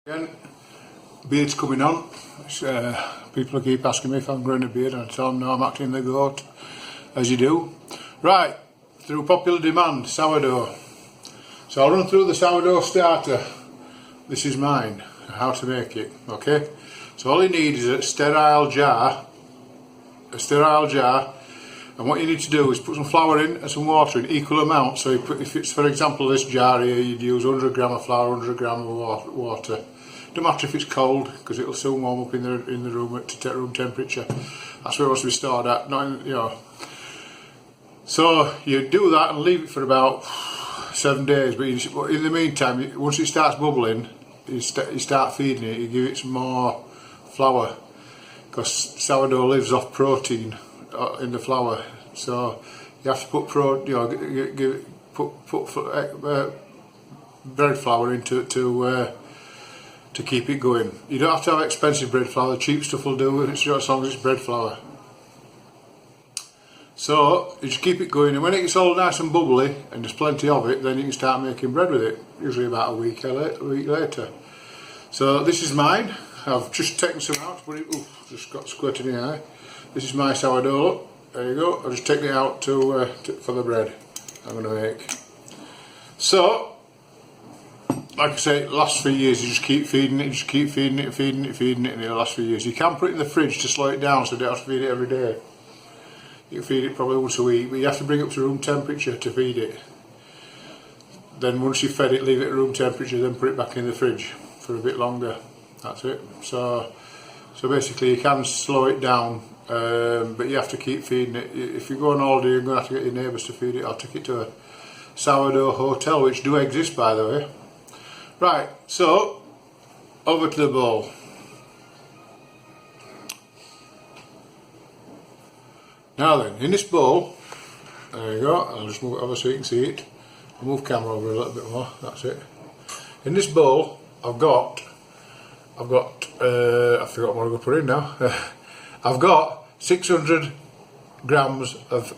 Again, beard's coming on. People keep asking me if I'm growing a beard, and I tell them no, I'm acting the goat, as you do. Right, through popular demand, sourdough. So I'll run through the sourdough starter. This is mine, how to make it, okay? So all you need is a sterile jar, and what you need to do is put some flour in and some water in equal amounts. So if it's, for example, this jar here, you'd use 100 gram of flour, 100 gram of water. Don't matter if it's cold, because it'll soon warm up in the room to room temperature. That's where it wants to be stored at, not in, you know. So you do that and leave it for about 7 days. But in the meantime, once it starts bubbling, you start feeding it. You give it some more flour, because sourdough lives off protein in the flour. So you have to put bread flour into to keep it going. You don't have to have expensive bread flour. The cheap stuff will do as long as it's bread flour. So you just keep it going, and when it gets all nice and bubbly and there's plenty of it, then you can start making bread with it. Usually about a week later. So this is mine. I've just taken some out, but just got squirted in the eye. This is my sourdough. There you go. I'll just take it out for the bread I'm going to make. So, like I say, it lasts for years. You just keep feeding it, and it'll last for years. You can put it in the fridge to slow it down, so you don't have to feed it every day. You can feed it probably once a week, but you have to bring it up to room temperature to feed it. Then once you've fed it, leave it at room temperature, then put it back in the fridge for a bit longer. That's it. So basically you can slow it down, but you have to keep feeding it. If you go on holiday, you're going to have to get your neighbours to feed it, or take it to a sourdough hotel, which do exist, by the way. Right, so over to the bowl. Now then, in this bowl, there you go. I'll just move it over so you can see it. I'll move camera over a little bit more. That's it. In this bowl, I've got. I forgot what I'm going to put in now. I've got 600 grams of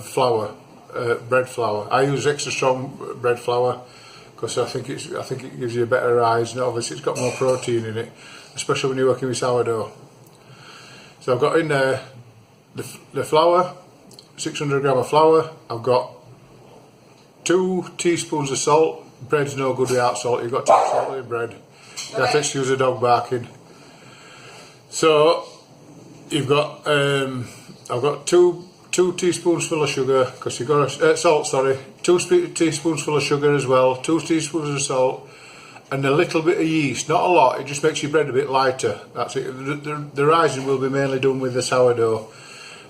flour, bread flour. I use extra strong bread flour because I think it gives you a better rise, and obviously it's got more protein in it, especially when you're working with sourdough. So I've got in there the flour, 600 gram of flour. I've got 2 teaspoons of salt. Bread's no good without salt. You've got to have salt in bread. You have to excuse the dog barking. So you've got I've got two teaspoons full of sugar, because you've got salt. Sorry, 2 teaspoons full of sugar as well. 2 teaspoons of salt, and a little bit of yeast. Not a lot. It just makes your bread a bit lighter. That's it. The rising will be mainly done with the sourdough,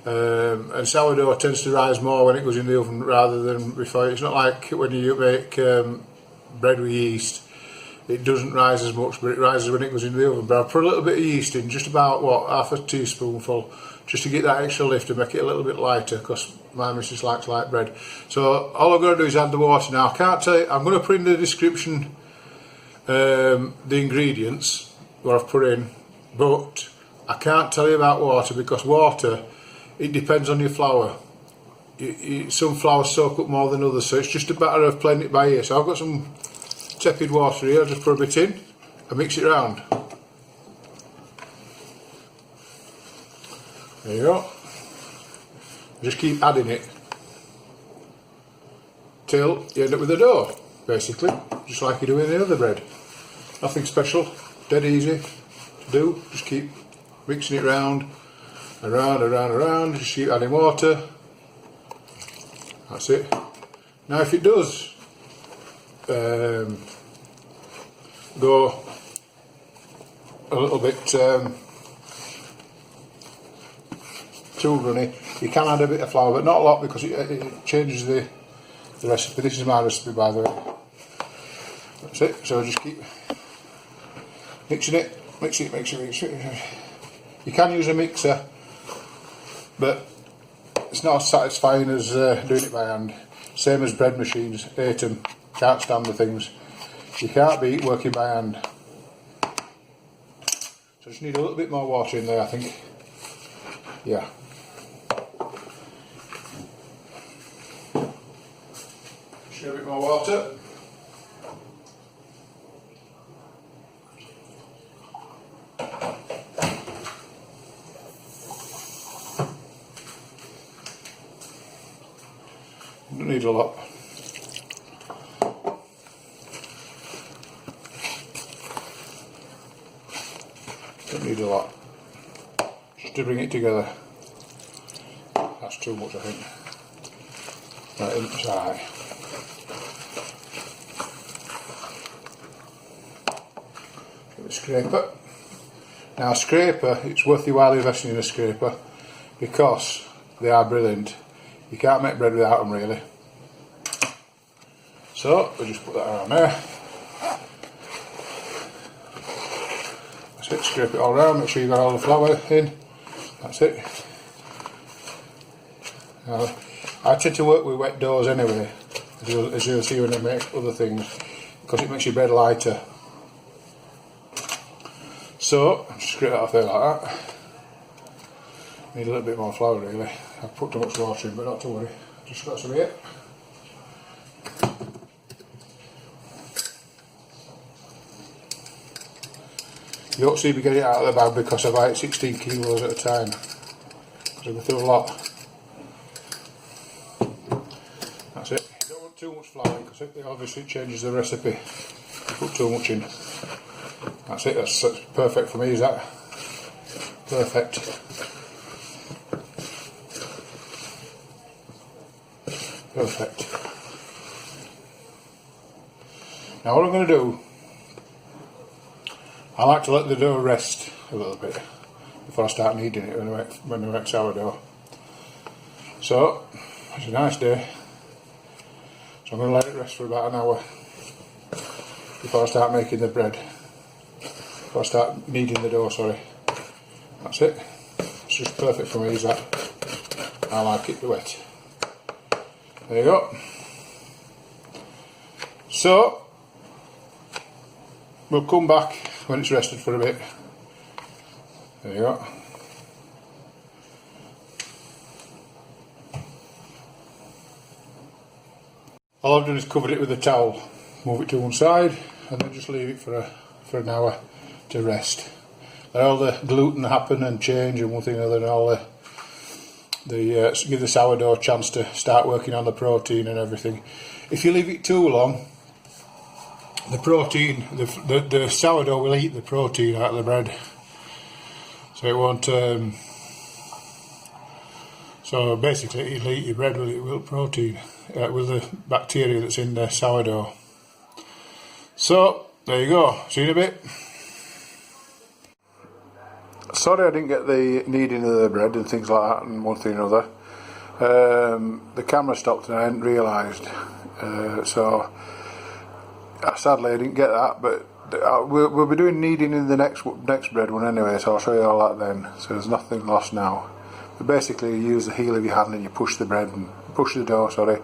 and sourdough tends to rise more when it goes in the oven rather than before. It's not like when you make bread with yeast. It doesn't rise as much, but it rises when it goes in the oven. But I'll put a little bit of yeast in, just about half a teaspoonful, just to get that extra lift and make it a little bit lighter, because my missus likes light bread. So all I'm going to do is add the water now. I can't tell you, I'm going to put in the description the ingredients what I've put in, but I can't tell you about water, because water, it depends on your flour. Some flours soak up more than others, so it's just a matter of playing it by ear. So I've got some tepid water here. I'll just put a bit in and mix it around. There you go. Just keep adding it till you end up with a dough, basically, just like you do any other bread. Nothing special, dead easy to do. Just keep mixing it around, around. Just keep adding water. That's it. Now if it does go a little bit too runny, you can add a bit of flour, but not a lot, because it changes the recipe. This is my recipe, by the way. That's it. So just keep mixing it, mix it. You can use a mixer, but it's not as satisfying as doing it by hand. Same as bread machines. Hate them. Can't stand the things. You can't beat working by hand. So just need a little bit more water in there, I think. Yeah. Just a bit more water. need a lot. Don't need a lot. Just to bring it together. That's too much, I think. Right, inside. Get the scraper. Now, a scraper, it's worth your while investing in a scraper because they are brilliant. You can't make bread without them, really. So, we'll just put that around there. That's it, scrape it all around, make sure you've got all the flour in. That's it. Now, I tend to work with wet doughs anyway, as you'll see when I make other things, because it makes your bread lighter. So, just scrape that off there like that. Need a little bit more flour really. I've put too much water in, but not to worry. Just got some here. You don't see me get it out of the bag because I buy it 16 kilos at a time. Because I go through a lot. That's it. You don't want too much flour because it obviously changes the recipe. You put too much in. That's it, that's perfect for me, is that? Perfect. Perfect. Now what I'm going to do, I like to let the dough rest a little bit before I start kneading it when I make sourdough. So, it's a nice day, so I'm going to let it rest for about an hour before I start making the bread. Before I start kneading the dough, sorry. That's it. It's just perfect for me, is that? I like it wet. There you go. So, we'll come back when it's rested for a bit. There you go. All I've done is covered it with a towel, move it to one side, and then just leave it for an hour to rest. Let all the gluten happen and change and one thing or another, and all give the sourdough a chance to start working on the protein and everything. If you leave it too long, the protein, the sourdough will eat the protein out of the bread, so it won't. So basically, it'll eat your bread with protein, with the bacteria that's in the sourdough. So there you go. See you in a bit. Sorry I didn't get the kneading of the bread and things like that and one thing or another. The camera stopped and I hadn't realised. So sadly I didn't get that, but we'll be doing kneading in the next bread one anyway, so I'll show you all that then. So there's nothing lost now. But basically you use the heel of your hand and you push the bread and push the dough, sorry,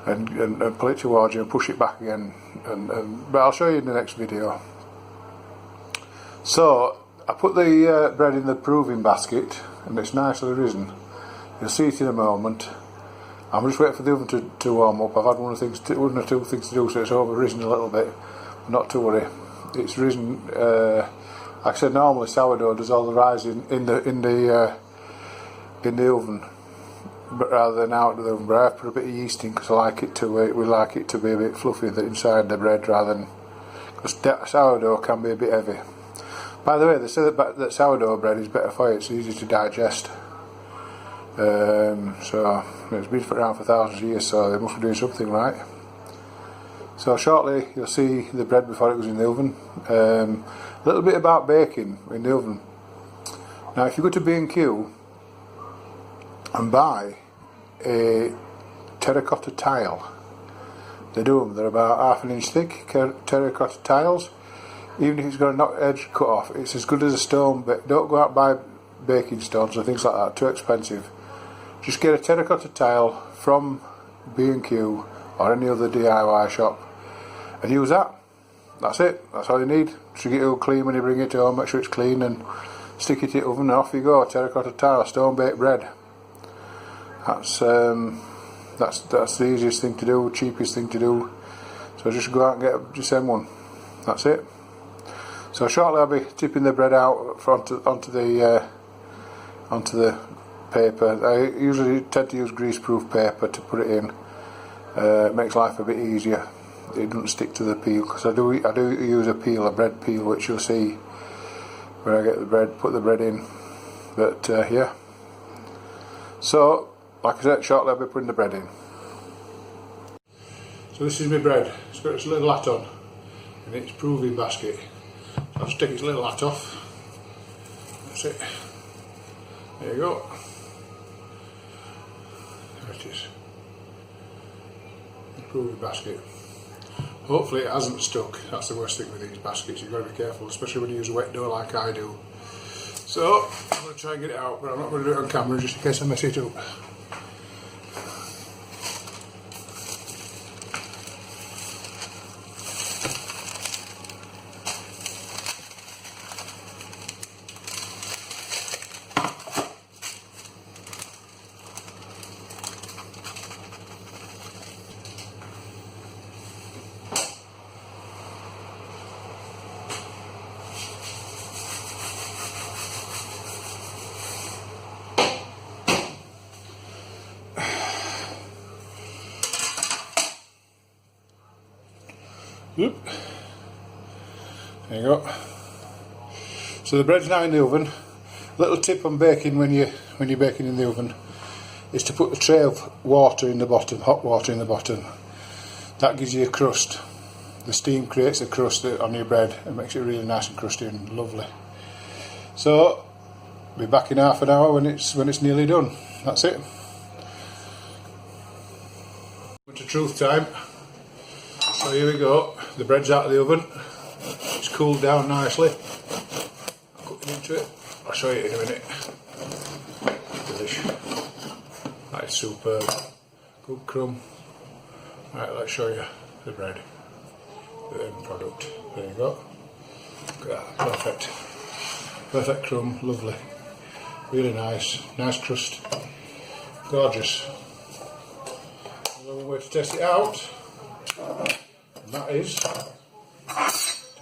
and pull it towards you and push it back again. But I'll show you in the next video. So I put the bread in the proving basket and it's nicely risen. You'll see it in a moment. I'm just waiting for the oven to warm up. I've had one or two things to do, so it's over risen a little bit. But not to worry. It's risen. Like I said, normally sourdough does all the rising in the oven, but rather than out of the oven. But I put a bit of yeast in because I like it to. We like it to be a bit fluffy inside the bread rather than, because sourdough can be a bit heavy. By the way, they say that sourdough bread is better for you, it's easy to digest. So it's been around for thousands of years, so they must be doing something right. So shortly you'll see the bread before it goes in the oven. A little bit about baking in the oven. Now if you go to B&Q and buy a terracotta tile, they do them, they're about half an inch thick, terracotta tiles. Even if it's got a knock edge cut off, it's as good as a stone. But don't go out and buy baking stones or things like that, too expensive. Just get a terracotta tile from B&Q or any other DIY shop and use that. That's it, that's all you need. Just get it all clean when you bring it home, make sure it's clean and stick it in the oven and off you go. Terracotta tile, stone baked bread. That's the easiest thing to do, cheapest thing to do. So just go out and get just send one. That's it. So shortly I'll be tipping the bread out onto the paper. I usually tend to use greaseproof paper to put it in, It makes life a bit easier. It doesn't stick to the peel, because I do use a peel, a bread peel, which you'll see where I get the bread, put the bread in. But yeah, so like I said, shortly I'll be putting the bread in. So this is my bread. It's got its little hat on and its proving basket. So I'll just take its little hat off. That's it. There you go. There it is. The proving basket. Hopefully it hasn't stuck. That's the worst thing with these baskets. You've got to be careful, especially when you use a wet dough like I do. So I'm going to try and get it out, but I'm not going to do it on camera just in case I mess it up. There you go. So the bread's now in the oven. Little tip on baking when you're baking in the oven is to put a tray of water in the bottom, hot water in the bottom. That gives you a crust. The steam creates a crust on your bread and makes it really nice and crusty and lovely. So be back in half an hour when it's nearly done. That's it. To truth time. So here we go, the bread's out of the oven, it's cooled down nicely. I'll cut into it, I'll show you in a minute. Delish. That is superb. Good crumb. Right, let's show you the bread, the end product. There you go. Look at that, perfect. Perfect crumb, lovely. Really nice, nice crust. Gorgeous. Another way to test it out. And that is to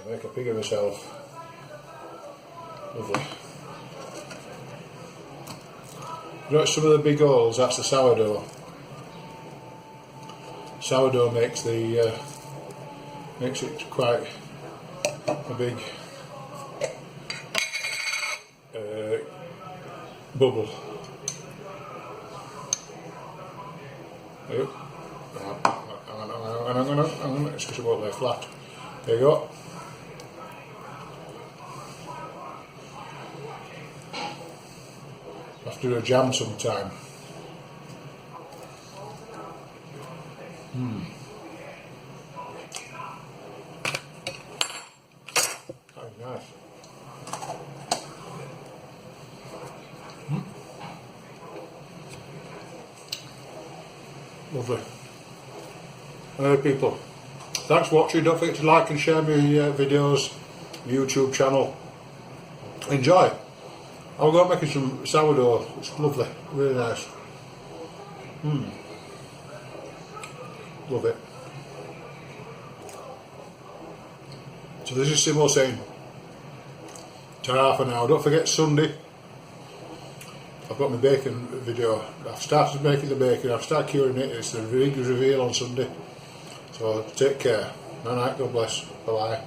make a pig of myself. Lovely. You know, some of the big holes, that's the sourdough. Sourdough makes it quite a big bubble. Yep. Hang on, it's because it won't lay flat. There you go. I'll have to do a jam sometime. That is nice. Lovely. People, thanks for watching. Don't forget to like and share my videos, my YouTube channel. Enjoy. I'll go making some sourdough. It's lovely, really nice. Love it. So this is Simo saying to half an hour. Don't forget Sunday I've got my bacon video. I've started making the bacon, I've started curing it. It's the big reveal on Sunday. So take care. Night night, God bless. Bye bye.